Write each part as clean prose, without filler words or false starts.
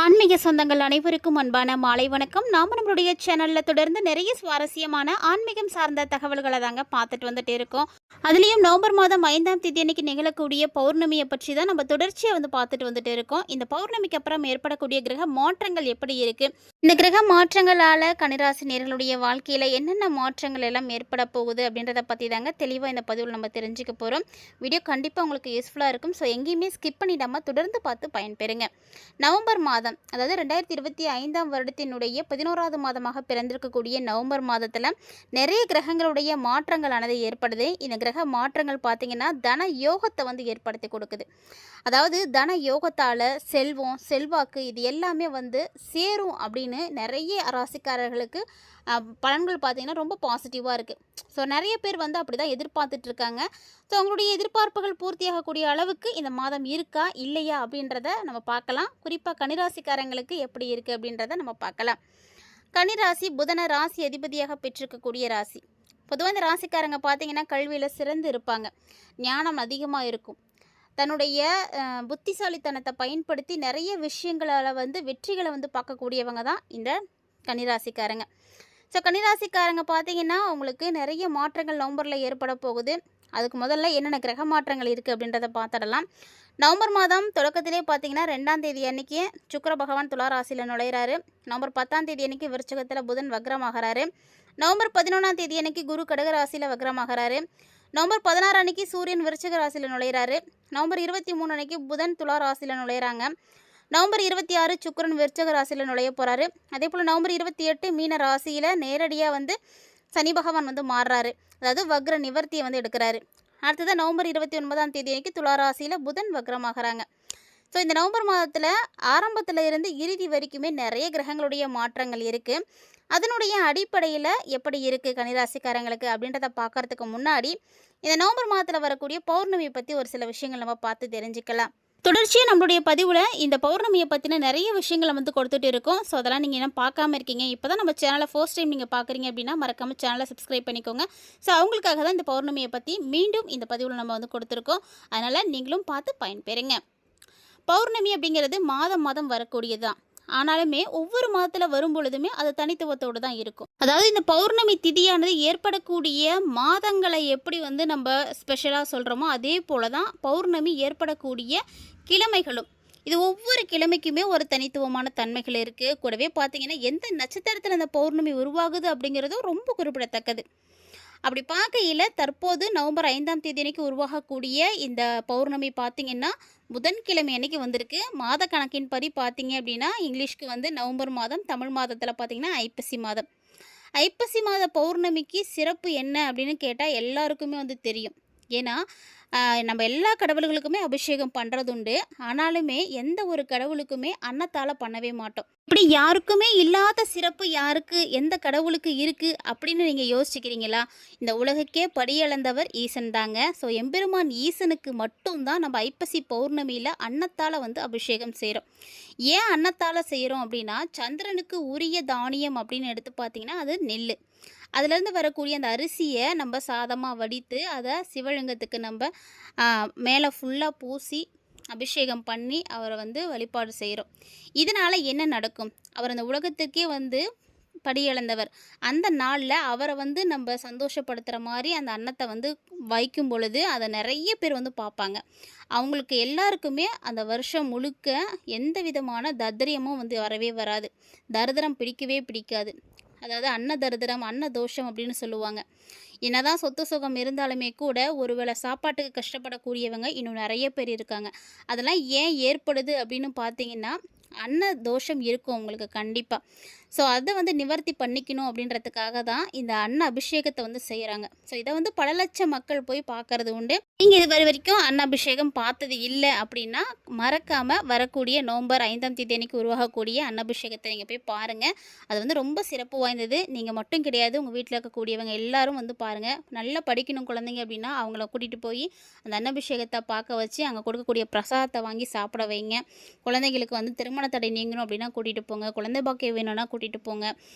ஆன்மீக சொந்தங்கள் அனைவருக்கும் அன்பான மாலை வணக்கம். நாம் நம்மளுடைய சேனலில் தொடர்ந்து நிறைய சுவாரஸ்யமான ஆன்மீகம் சார்ந்த தகவல்களை தாங்க பார்த்துட்டு வந்துட்டு இருக்கோம். அதுலேயும் நவம்பர் மாதம் 5ஆம் தேதி அன்னைக்கு நிகழக்கூடிய பௌர்ணமியை பற்றி தான் நம்ம தொடர்ச்சியாக பார்த்துட்டு வந்துட்டு இருக்கோம். இந்த பௌர்ணமிக்கு அப்புறம் ஏற்படக்கூடிய கிரக மாற்றங்கள் எப்படி இருக்குது, இந்த கிரக மாற்றங்களால் கன்னிராசி நேயர்களுடைய வாழ்க்கையில் என்னென்ன மாற்றங்கள் எல்லாம் ஏற்பட போகுது அப்படின்றத பற்றி தாங்க தெளிவாக இந்த பதிவில் நம்ம தெரிஞ்சுக்க போகிறோம். வீடியோ கண்டிப்பாக உங்களுக்கு யூஸ்ஃபுல்லாக இருக்கும். ஸோ எங்கேயுமே ஸ்கிப் பண்ணிடாமல் தொடர்ந்து பார்த்து பயன்பெறுங்க. நவம்பர் மாதம், அதாவது 2025ஆம் வருடத்தினுடைய 11வது மாதமாக பிறந்திருக்கக்கூடிய நவம்பர் மாதத்தில் நிறைய கிரகங்களுடைய மாற்றங்களானது ஏற்படுது. இந்த கிரக மாற்றங்கள் பார்த்திங்கன்னா தன யோகத்தை ஏற்படுத்தி கொடுக்குது. அதாவது தன யோகத்தால் செல்வம், செல்வாக்கு இது எல்லாமே சேரும் அப்படின்னு நிறைய ராசிக்காரர்களுக்கு பலன்கள் பார்த்திங்கன்னா ரொம்ப பாசிட்டிவாக இருக்குது. ஸோ நிறைய பேர் அப்படி தான் எதிர்பார்த்துட்ருக்காங்க. ஸோ அவங்களுடைய எதிர்பார்ப்புகள் பூர்த்தியாகக்கூடிய அளவுக்கு இந்த மாதம் இருக்கா இல்லையா அப்படின்றத நம்ம பார்க்கலாம். குறிப்பாக கன்னிராசிக்காரங்களுக்கு எப்படி இருக்குது அப்படின்றத நம்ம பார்க்கலாம். கன்னிராசி புதன ராசி அதிபதியாக பெற்றிருக்கக்கூடிய ராசி. பொதுவாக இந்த ராசிக்காரங்க பார்த்திங்கன்னா கல்வியில் சிறந்து இருப்பாங்க, ஞானம் அதிகமாக இருக்கும். தன்னுடைய புத்திசாலித்தனத்தை பயன்படுத்தி நிறைய விஷயங்களால் வெற்றிகளை பார்க்கக்கூடியவங்க தான் இந்த கன்னிராசிக்காரங்க. ஸோ கன்னிராசிக்காரங்க பார்த்திங்கன்னா அவங்களுக்கு நிறைய மாற்றங்கள் நவம்பரில் ஏற்பட போகுது. அதுக்கு முதல்ல என்னென்ன கிரக மாற்றங்கள் இருக்குது அப்படின்றத பார்த்துடலாம். நவம்பர் மாதம் தொடக்கத்திலே பார்த்திங்கன்னா 2ஆம் தேதி அன்றைக்கி சுக்கிர பகவான் துலா ராசியில் நுழைகிறாரு. நவம்பர் 10ஆம் தேதி அன்றைக்கி விருச்சிகத்தில் புதன் வக்ரமாகிறாரு. நவம்பர் 11ஆம் தேதி அன்றைக்கி குரு கடக ராசியில் வக்ரமாகிறாரு. நவம்பர் 16 அன்றைக்கி சூரியன் விருச்சிக ராசியில் நுழைகிறாரு. நவம்பர் 23 அன்றைக்கி புதன் துலா ராசியில் நுழைகிறாங்க. நவம்பர் 26 சுக்கிரன் விருச்சிக ராசியில் நுழைய போகிறாரு. அதே போல் நவம்பர் 28 மீன ராசியில் நேரடியாக சனி பகவான் மாறுறாரு. அதாவது வக்ர நிவர்த்தியை எடுக்கிறாரு. அடுத்தது நவம்பர் 29ஆம் தேதி அன்றைக்கி துலா ராசியில் புதன் வக்ரமாகறாங்க. ஸோ இந்த நவம்பர் மாதத்தில் ஆரம்பத்தில் இருந்து இறுதி வரைக்குமே நிறைய கிரகங்களுடைய மாற்றங்கள் இருக்குது. அதனுடைய அடிப்படையில் எப்படி இருக்குது கன்னிராசிக்காரங்களுக்கு அப்படின்றத பார்க்குறதுக்கு முன்னாடி இந்த நவம்பர் மாதத்தில் வரக்கூடிய பௌர்ணமியை பற்றி ஒரு சில விஷயங்கள் நம்ம பார்த்து தெரிஞ்சுக்கலாம். தொடர்ச்சியாக நம்மளுடைய பதிவில் இந்த பௌர்ணமியை பற்றின நிறைய விஷயங்களை கொடுத்துட்டு இருக்கோம். ஸோ அதெல்லாம் நீங்கள் என்ன பார்க்காம இருக்கீங்க, இப்போ தான் நம்ம சேனலை ஃபர்ஸ்ட் டைம் நீங்கள் பார்க்குறீங்க அப்படின்னா மறக்காமல் சேனலை சப்ஸ்கிரைப் பண்ணிக்கோங்க. ஸோ அவங்களுக்காக தான் இந்த பௌர்ணமியை பற்றி மீண்டும் இந்த பதிவில் நம்ம கொடுத்துருக்கோம். அதனால் நீங்களும் பார்த்து பயன்பெறுங்க. பௌர்ணமி அப்படிங்கிறது மாதம் மாதம் வரக்கூடியது தான். ஆனாலுமே ஒவ்வொரு மாதத்தில் வரும் பொழுதுமே அது தனித்துவத்தோடு தான் இருக்கும். அதாவது இந்த பௌர்ணமி திதியானது ஏற்படக்கூடிய மாதங்களை எப்படி நம்ம ஸ்பெஷலாக சொல்கிறோமோ அதே போல தான் பௌர்ணமி ஏற்படக்கூடிய கிழமைகளும். இது ஒவ்வொரு கிழமைக்குமே ஒரு தனித்துவமான தன்மைகள் இருக்குது. கூடவே பார்த்திங்கன்னா எந்த நட்சத்திரத்தில் அந்த பௌர்ணமி உருவாகுது அப்படிங்கிறதும் ரொம்ப குறிப்பிடத்தக்கது. அப்படி பார்க்கையில் தற்போது நவம்பர் 5ஆம் தேதி அன்றைக்கி உருவாகக்கூடிய இந்த பௌர்ணமி பார்த்திங்கன்னா புதன்கிழமை அன்றைக்கி வந்திருக்கு. மாத கணக்கின் படி பார்த்திங்க அப்படின்னா இங்கிலீஷ்க்கு நவம்பர் மாதம், தமிழ் மாதத்தில் பார்த்திங்கன்னா ஐப்பசி மாதம். ஐப்பசி மாத பௌர்ணமிக்கு சிறப்பு என்ன அப்படின்னு கேட்டால் எல்லாருக்குமே தெரியும். ஏன்னா நம்ம எல்லா கடவுள்களுக்குமே அபிஷேகம் பண்ணுறது உண்டு. ஆனாலுமே எந்த ஒரு கடவுளுக்குமே அன்னத்தால் பண்ணவே மாட்டோம். இப்படி யாருக்குமே இல்லாத சிறப்பு யாருக்கு, எந்த கடவுளுக்கு இருக்குது அப்படின்னு நீங்கள் யோசிச்சுக்கிறீங்களா? இந்த உலகுக்கே படியளந்தவர் ஈசன் தாங்க. ஸோ எம்பெருமான் ஈசனுக்கு மட்டும்தான் நம்ம ஐப்பசி பௌர்ணமியில் அன்னத்தால் அபிஷேகம் செய்கிறோம். ஏன் அன்னத்தால் செய்கிறோம் அப்படின்னா சந்திரனுக்கு உரிய தானியம் அப்படின்னு எடுத்து பார்த்திங்கன்னா அது நெல். அதுலேருந்து வரக்கூடிய அந்த அரிசியை நம்ம சாதமாக வடித்து அதை சிவலிங்கத்துக்கு நம்ம மேலே ஃபுல்லாக பூசி அபிஷேகம் பண்ணி அவரை வழிபாடு செய்கிறோம். இதனால் என்ன நடக்கும்? அவர் அந்த உலகத்துக்கே படியளந்தவர். அந்த நாளில் அவரை நம்ம சந்தோஷப்படுத்துகிற மாதிரி அந்த அன்னத்தை வைக்கும் பொழுது அதை நிறைய பேர் பார்ப்பாங்க. அவங்களுக்கு எல்லாருக்குமே அந்த வருஷம் முழுக்க எந்த விதமான தரித்திரமும் வரவே வராது. தரித்திரம் பிடிக்கவே பிடிக்காது. அதாவது அன்ன தரித்திரம், அன்ன தோஷம் அப்படின்னு சொல்லுவாங்க. என்னதான் சொத்து சுகம் இருந்தாலுமே கூட ஒருவேளை சாப்பாட்டுக்கு கஷ்டப்படக்கூடியவங்க இன்னும் நிறைய பேர் இருக்காங்க. அதெல்லாம் ஏன் ஏற்படுது அப்படின்னு பார்த்தீங்கன்னா அன்ன தோஷம் இருக்கும் உங்களுக்கு கண்டிப்பாக. ஸோ அதை நிவர்த்தி பண்ணிக்கணும் அப்படின்றதுக்காக தான் இந்த அன்ன அபிஷேகத்தை செய்கிறாங்க. ஸோ இதை பல லட்சம் மக்கள் போய் பார்க்கறது உண்டு. நீங்கள் இது வரைக்கும் அன்ன அபிஷேகம் பார்த்தது இல்லை அப்படின்னா மறக்காமல் வரக்கூடிய நவம்பர் 5ஆம் தேதி அன்றைக்கி உருவாகக்கூடிய அன்னபிஷேகத்தை நீங்கள் போய் பாருங்கள். அது ரொம்ப சிறப்பு வாய்ந்தது. நீங்கள் மட்டும் கிடையாது, உங்கள் வீட்டில் இருக்கக்கூடியவங்க எல்லாரும் பாருங்கள். நல்லா படிக்கணும் குழந்தைங்க அப்படின்னா அவங்கள கூட்டிகிட்டு போய் அந்த அன்னபிஷேகத்தை பார்க்க வச்சு அங்கே கொடுக்கக்கூடிய பிரசாதத்தை வாங்கி சாப்பிட வைங்க. குழந்தைங்களுக்கு திருமண தடை நீங்கணும் அப்படின்னா கூட்டிகிட்டு போங்க. குழந்தை பாக்கியம் வேணும்னா கூட்டிகிட்டு ஓட்டிட்டு போங்க.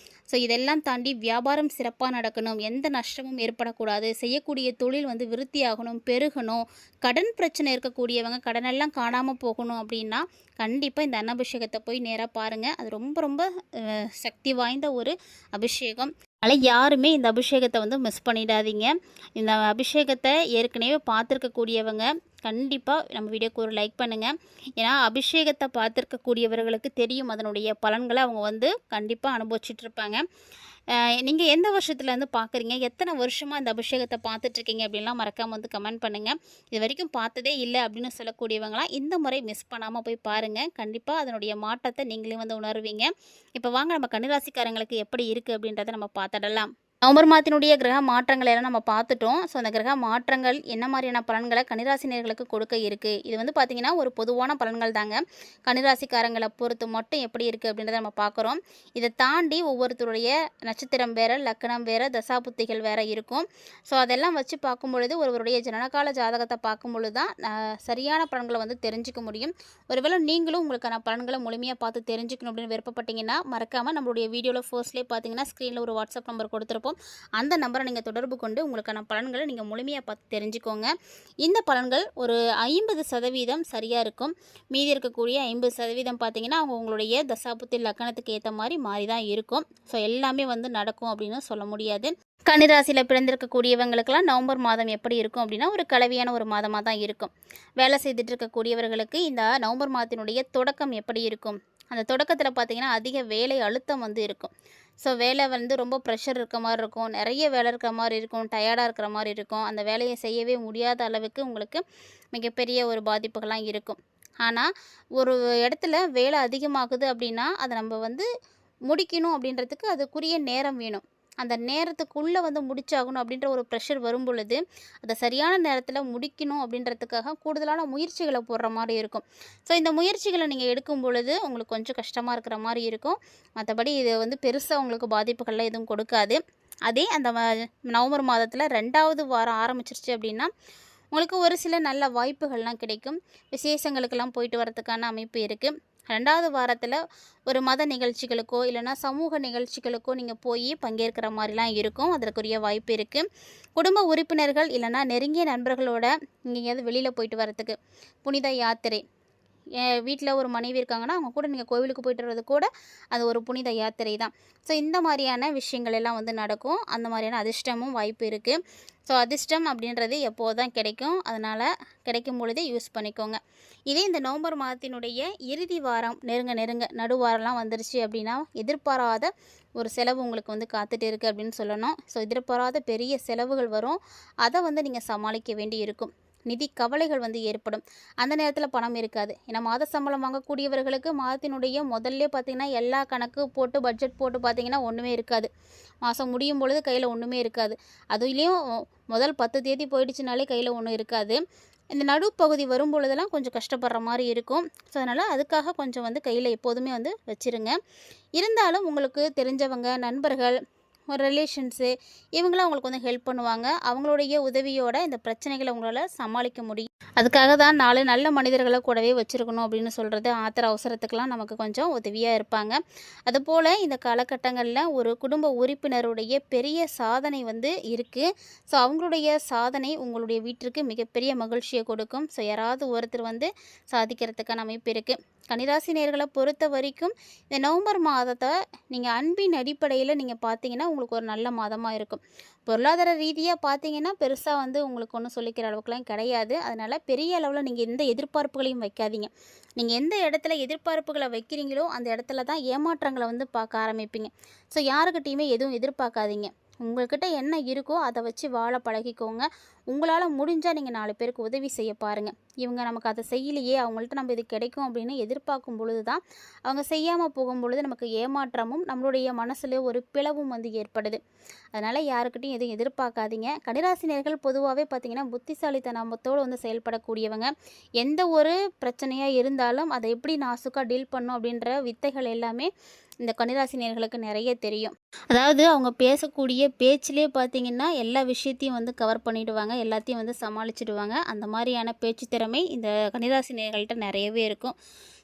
ஸோ இதெல்லாம் தாண்டி வியாபாரம் சிறப்பாக நடக்கணும், எந்த நஷ்டமும் ஏற்படக்கூடாது, செய்யக்கூடிய தொழில் வந்து விருத்தியாகணும், பெருகணும், கடன் பிரச்சனை இருக்கக்கூடியவங்க கடனெல்லாம் காணாமல் போகணும் அப்படின்னா கண்டிப்பாக இந்த அன்னாபிஷேகத்தை போய் நேராக பாருங்கள். அது ரொம்ப ரொம்ப சக்தி வாய்ந்த ஒரு அபிஷேகம். அதனால் யாருமே இந்த அபிஷேகத்தை வந்து மிஸ் பண்ணிடாதீங்க. இந்த அபிஷேகத்தை ஏற்கனவே பார்த்துருக்கக்கூடியவங்க கண்டிப்பாக நம்ம வீடியோக்கு ஒரு லைக் பண்ணுங்கள். ஏன்னா அபிஷேகத்தை பார்த்துருக்கக்கூடியவர்களுக்கு தெரியும் அதனுடைய பலன்களை அவங்க வந்து கண்டிப்பாக அனுபவிச்சுட்ருப்பாங்க. நீங்கள் எந்த வருஷத்துலேருந்து பார்க்குறீங்க, எத்தனை வருஷமாக இந்த அபிஷேகத்தை பார்த்துட்ருக்கீங்க அப்படின்லாம் மறக்காமல் வந்து கமெண்ட் பண்ணுங்கள். இது வரைக்கும் பார்த்ததே இல்லை அப்படின்னு சொல்லக்கூடியவங்களாம் இந்த முறை மிஸ் பண்ணாமல் போய் பாருங்கள். கண்டிப்பாக அதனுடைய மாற்றத்தை நீங்களே வந்து உணர்வீங்க. இப்போ வாங்க நம்ம கன்னிராசிக்காரங்களுக்கு எப்படி இருக்குது அப்படின்றத நம்ம பார்த்துடலாம். நவம்பர் மாதத்தினுடைய கிரக மாற்றங்கள் எல்லாம் நம்ம பார்த்துட்டோம். ஸோ அந்த கிரக மாற்றங்கள் என்ன மாதிரியான பலன்களை கன்னிராசினியர்களுக்கு கொடுக்க இருக்குது, இது வந்து பார்த்திங்கன்னா ஒரு பொதுவான பலன்கள் தாங்க. கன்னிராசிக்காரங்களை பொறுத்து மட்டும் எப்படி இருக்குது அப்படின்றத நம்ம பார்க்குறோம். இதை தாண்டி ஒவ்வொருத்தருடைய நட்சத்திரம் வேறு, லக்கணம் வேறு, தசாபுத்திகள் வேறு இருக்கும். ஸோ அதெல்லாம் வச்சு பார்க்கும் பொழுது ஒருவருடைய ஜனனகால ஜாதகத்தை பார்க்கும் பொழுது தான் சரியான பலன்களை வந்து தெரிஞ்சுக்க முடியும். ஒருவேளை நீங்களும் உங்களுக்கான பலன்களை முழுமையாக பார்த்து தெரிஞ்சுக்கணும் அப்படின்னு விருப்பப்பட்டீங்கன்னா மறக்காமல் நம்மளுடைய வீடியோவில் ஃபர்ஸ்ட்லேயே பார்த்தீங்கன்னா ஸ்க்ரீனில் ஒரு வாட்ஸ்அப் நம்பர் கொடுத்துருப்போம். அந்த நம்பரை நீங்கள் தொடர்பு கொண்டு உங்களுக்கான பலன்களை நீங்கள் முழுமையாக பார்த்து தெரிஞ்சுக்கோங்க. இந்த பலன்கள் ஒரு 50% சரியாக இருக்கும். மீதி இருக்கக்கூடிய 50% பார்த்தீங்கன்னா உங்களுடைய தசாபுத்தி லக்கணத்துக்கு ஏற்ற மாறி தான் இருக்கும். ஸோ எல்லாமே வந்து நடக்கும் அப்படின்னு சொல்ல முடியாது. கன்னிராசியில் பிறந்திருக்கக்கூடியவங்களுக்கெல்லாம் நவம்பர் மாதம் எப்படி இருக்கும் அப்படின்னா ஒரு கலவையான ஒரு மாதமாக தான் இருக்கும். வேலை செய்துட்டு இருக்கக்கூடியவர்களுக்கு இந்த நவம்பர் மாதத்தினுடைய தொடக்கம் எப்படி இருக்கும், அந்த தொடக்கத்தில் பார்த்திங்கன்னா அதிக வேலை அழுத்தம் வந்து இருக்கும். ஸோ வேலை வந்து ரொம்ப ப்ரெஷர் இருக்க மாதிரி இருக்கும், நிறைய வேலை இருக்கிற மாதிரி இருக்கும், டயர்டாக இருக்கிற மாதிரி இருக்கும். அந்த வேலையை செய்யவே முடியாத அளவுக்கு உங்களுக்கு மிகப்பெரிய ஒரு பாதிப்புகள்லாம் இருக்கும். ஆனால் ஒரு இடத்துல வேலை அதிகமாகுது அப்படின்னா அதை நம்ம வந்து முடிக்கணும் அப்படின்றதுக்கு அதுக்குரிய நேரம் வேணும். அந்த நேரத்துக்குள்ளே வந்து முடிச்சாகணும் அப்படின்ற ஒரு ப்ரெஷர் வரும் பொழுது அதை சரியான நேரத்தில் முடிக்கணும் அப்படின்றதுக்காக கூடுதலான முயற்சிகளை போடுற மாதிரி இருக்கும். ஸோ இந்த முயற்சிகளை நீங்கள் எடுக்கும் பொழுது உங்களுக்கு கொஞ்சம் கஷ்டமாக இருக்கிற மாதிரி இருக்கும். மற்றபடி இது வந்து பெருசாக உங்களுக்கு பாதிப்புகள்லாம் எதுவும் கொடுக்காது. அதே அந்த நவம்பர் மாதத்தில் 2வது வாரம் ஆரம்பிச்சிருச்சு அப்படின்னா உங்களுக்கு ஒரு சில நல்ல வாய்ப்புகள்லாம் கிடைக்கும். விசேஷங்களுக்கெல்லாம் போயிட்டு வரதுக்கான அமைப்பு இருக்குது. 2வது வாரத்தில் ஒரு மத நிகழ்ச்சிகளுக்கோ இல்லைனா சமூக நிகழ்ச்சிகளுக்கோ நீங்கள் போய் பங்கேற்கிற மாதிரிலாம் இருக்கும். அதற்குரிய வாய்ப்பு இருக்குது. குடும்ப உறுப்பினர்கள் இல்லைனா நெருங்கிய நண்பர்களோட நீங்கள் எங்கேயாவது வெளியில் போயிட்டு வரத்துக்கு, புனித யாத்திரை, வீட்டில் ஒரு மனைவி இருக்காங்கன்னா அவங்க கூட நீங்கள் கோவிலுக்கு போயிட்டு வர்றது கூட அது ஒரு புனித யாத்திரை தான். ஸோ இந்த மாதிரியான விஷயங்கள் எல்லாம் வந்து நடக்கும். அந்த மாதிரியான அதிர்ஷ்டமும் வாய்ப்பு இருக்குது. ஸோ அதிர்ஷ்டம் அப்படின்றது எப்போது தான் கிடைக்கும், அதனால் கிடைக்கும் பொழுதே யூஸ் பண்ணிக்கோங்க. இதே இந்த நவம்பர் மாதத்தினுடைய இறுதி வாரம் நெருங்க நடுவாரம்லாம் வந்துருச்சு அப்படின்னா எதிர்பாராத ஒரு செலவு உங்களுக்கு வந்து காத்துட்டு இருக்குது அப்படின்னு சொல்லணும். ஸோ எதிர்பாராத பெரிய செலவுகள் வரும். அதை வந்து நீங்கள் சமாளிக்க வேண்டி இருக்கும். நிதி கவலைகள் வந்து ஏற்படும். அந்த நேரத்தில் பணம் இருக்காது. ஏன்னா மாத சம்பளம் வாங்கக்கூடியவர்களுக்கு மாதத்தினுடைய முதல்ல பார்த்திங்கன்னா எல்லா கணக்கு போட்டு பட்ஜெட் போட்டு பார்த்திங்கன்னா ஒன்றுமே இருக்காது. மாதம் முடியும் பொழுது கையில் ஒன்றுமே இருக்காது. அதுலேயும் முதல் 10 தேதி போயிடுச்சுனாலே கையில் ஒன்றும் இருக்காது. இந்த நடுப்பகுதி வரும் பொழுதெல்லாம் கொஞ்சம் கஷ்டப்படுற மாதிரி இருக்கும். ஸோ அதனால் அதுக்காக கொஞ்சம் வந்து கையில் எப்போதுமே வந்து வச்சுருங்க. இருந்தாலும் உங்களுக்கு தெரிஞ்சவங்க, நண்பர்கள், ஒரு ரிலேஷன்ஸு இவங்களாம் அவங்களுக்கு வந்து ஹெல்ப் பண்ணுவாங்க. அவங்களுடைய உதவியோட இந்த பிரச்சனைகளை உங்களால் சமாளிக்க முடியும். அதுக்காக தான் 4 நல்ல மனிதர்களை கூடவே வச்சுருக்கணும் அப்படின்னு சொல்கிறது. ஆத்திர அவசரத்துக்கெலாம் நமக்கு கொஞ்சம் உதவியாக இருப்பாங்க. அதுபோல் இந்த காலகட்டங்களில் ஒரு குடும்ப உறுப்பினருடைய பெரிய சாதனை வந்து இருக்குது. ஸோ அவங்களுடைய சாதனை உங்களுடைய வீட்டிற்கு மிகப்பெரிய மகிழ்ச்சியை கொடுக்கும். ஸோ யாராவது ஒருத்தர் வந்து சாதிக்கிறதுக்கான அமைப்பு இருக்குது. கன்னிராசி நேயர்களை பொறுத்த வரைக்கும் இந்த நவம்பர் மாதத்தை நீங்கள் அன்பின் அடிப்படையில் நீங்கள் பார்த்தீங்கன்னா உங்களுக்கு ஒரு நல்ல மாதமாக இருக்கும். பொருளாதார ரீதியாக பார்த்தீங்கன்னா பெருசாக வந்து உங்களுக்கு ஒன்றும் சொல்லிக்கிற அளவுக்குலாம் கிடையாது. அதனால் பெரிய அளவில் நீங்கள் எந்த எதிர்பார்ப்புகளையும் வைக்காதீங்க. நீங்கள் எந்த இடத்துல எதிர்பார்ப்புகளை வைக்கிறீங்களோ அந்த இடத்துல தான் ஏமாற்றங்களை வந்து பார்க்க ஆரம்பிப்பீங்க. ஸோ யாருக்கிட்டையுமே எதுவும் எதிர்பார்க்காதீங்க. உங்கள்கிட்ட என்ன இருக்கோ அதை வச்சு வாழ பழகிக்கோங்க. உங்களால் முடிஞ்சால் நீங்கள் 4 பேருக்கு உதவி செய்ய பாருங்கள். இவங்க நமக்கு அதை செய்யலையே, அவங்கள்ட்ட நம்ம இது கிடைக்கும் அப்படின்னு எதிர்பார்க்கும் பொழுது தான் அவங்க செய்யாமல் போகும் பொழுது நமக்கு ஏமாற்றமும் நம்மளுடைய மனசில் ஒரு பிளவும் வந்து ஏற்படுது. அதனால் யாருக்கிட்டையும் எதுவும் எதிர்பார்க்காதீங்க. கன்னிராசினியர்கள் பொதுவாகவே பார்த்திங்கன்னா புத்திசாலித்தனத்தோடு வந்து செயல்படக்கூடியவங்க. எந்த ஒரு பிரச்சனையாக இருந்தாலும் அதை எப்படி நாசுக்காக டீல் பண்ணும் அப்படின்ற வித்தைகள் எல்லாமே இந்த கன்னிராசினியர்களுக்கு நிறைய தெரியும். அதாவது அவங்க பேசக்கூடிய பேச்சிலே பார்த்திங்கன்னா எல்லா விஷயத்தையும் வந்து கவர் பண்ணிவிடுவாங்க, எல்லாத்தையும் வந்து சமாளிச்சிடுவாங்க. அந்த மாதிரியான பேச்சு திறமை இந்த கன்னிராசினியர்கள்ட்ட நிறையவே இருக்கும்.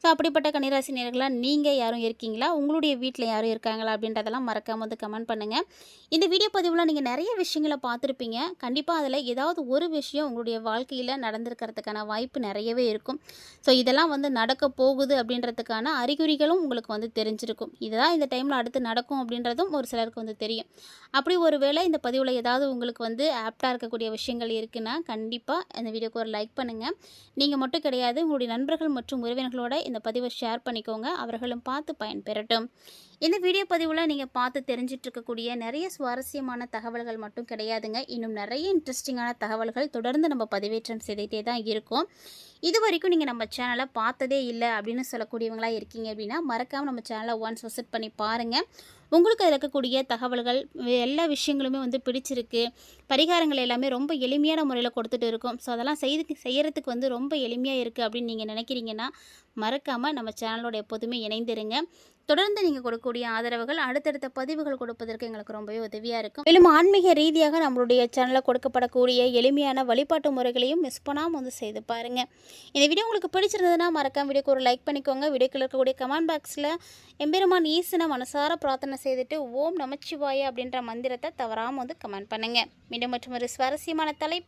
ஸோ அப்படிப்பட்ட கன்னிராசி நேயர்களாக நீங்கள் யாரும் இருக்கீங்களா? உங்களுடைய வீட்டில் யாரும் இருக்காங்களா? அப்படின்றதெல்லாம் மறக்காம வந்து கமெண்ட் பண்ணுங்கள். இந்த வீடியோ பதிவில் நீங்கள் நிறைய விஷயங்களை பார்த்துருப்பீங்க. கண்டிப்பாக அதில் ஏதாவது ஒரு விஷயம் உங்களுடைய வாழ்க்கையில் நடந்திருக்கிறதுக்கான வாய்ப்பு நிறையவே இருக்கும். ஸோ இதெல்லாம் வந்து நடக்க போகுது அப்படின்றதுக்கான அறிகுறிகளும் உங்களுக்கு வந்து தெரிஞ்சிருக்கும். இதுதான் இந்த டைமில் அடுத்து நடக்கும் அப்படின்றதும் ஒரு சிலருக்கு வந்து தெரியும். அப்படி ஒரு வேளை இந்த பதிவில் ஏதாவது உங்களுக்கு வந்து ஆப்டாக இருக்கக்கூடிய விஷயங்கள் இருக்குன்னா கண்டிப்பாக இந்த வீடியோக்கு ஒரு லைக் பண்ணுங்கள். நீங்கள் மட்டும் கிடையாது, உங்களுடைய நண்பர்கள் மற்றும் உறவினர்களோட இந்த பதிவை ஷேர் பண்ணிக்கோங்க. அவர்களும் பார்த்து பயன்பெறட்டும். இந்த வீடியோ பதிவில் நீங்கள் பார்த்து தெரிஞ்சிட்டு இருக்கக்கூடிய நிறைய சுவாரஸ்யமான தகவல்கள் மட்டும் கிடையாதுங்க. இன்னும் நிறைய இன்ட்ரெஸ்டிங்கான தகவல்கள் தொடர்ந்து நம்ம பதிவேற்றம் செய்துகிட்டே தான் இருக்கோம். இது வரைக்கும் நீங்கள் நம்ம சேனலை பார்த்ததே இல்லை அப்படின்னு சொல்லக்கூடியவங்களா இருக்கீங்க அப்படின்னா மறக்காமல் நம்ம சேனலை ஒன்ஸ் விசிட் பண்ணி பாருங்கள். உங்களுக்கு அதில் இருக்கக்கூடிய தகவல்கள் எல்லா விஷயங்களுமே வந்து பிடிச்சிருக்கு. பரிகாரங்கள் எல்லாமே ரொம்ப எளிமையான முறையில் கொடுத்துட்டு இருக்கோம். ஸோ அதெல்லாம் செய்யறதுக்கு வந்து ரொம்ப எளிமையாக இருக்குது அப்படின்னு நீங்கள் நினைக்கிறீங்கன்னா மறக்காமல் நம்ம சேனலோட எப்போதுமே இணைந்திருங்க. தொடர்ந்து நீங்கள் கொடுக்கக்கூடிய ஆதரவுகள் அடுத்தடுத்த பதிவுகள் கொடுப்பதற்கு எங்களுக்கு ரொம்பவே உதவியாக இருக்கும். மேலும் ஆன்மீக ரீதியாக நம்மளுடைய சேனலில் கொடுக்கப்படக்கூடிய எளிமையான வழிபாட்டு முறைகளையும் மிஸ் பண்ணாமல் வந்து செய்து பாருங்கள். இந்த வீடியோ உங்களுக்கு பிடிச்சிருந்ததுன்னா மறக்காம வீடியோக்கு ஒரு லைக் பண்ணிக்கோங்க. வீடியோக்குள்ள இருக்கக்கூடிய கமெண்ட் பாக்ஸில் எம்பெருமான் ஈசனை மனசார பிரார்த்தனை செய்துட்டு ஓம் நமச்சிவாய அப்படின்ற மந்திரத்தை தவறாமல் வந்து கமெண்ட் பண்ணுங்கள். மீண்டும் மற்றும் ஒரு சுவாரஸ்யமான தலைப்பு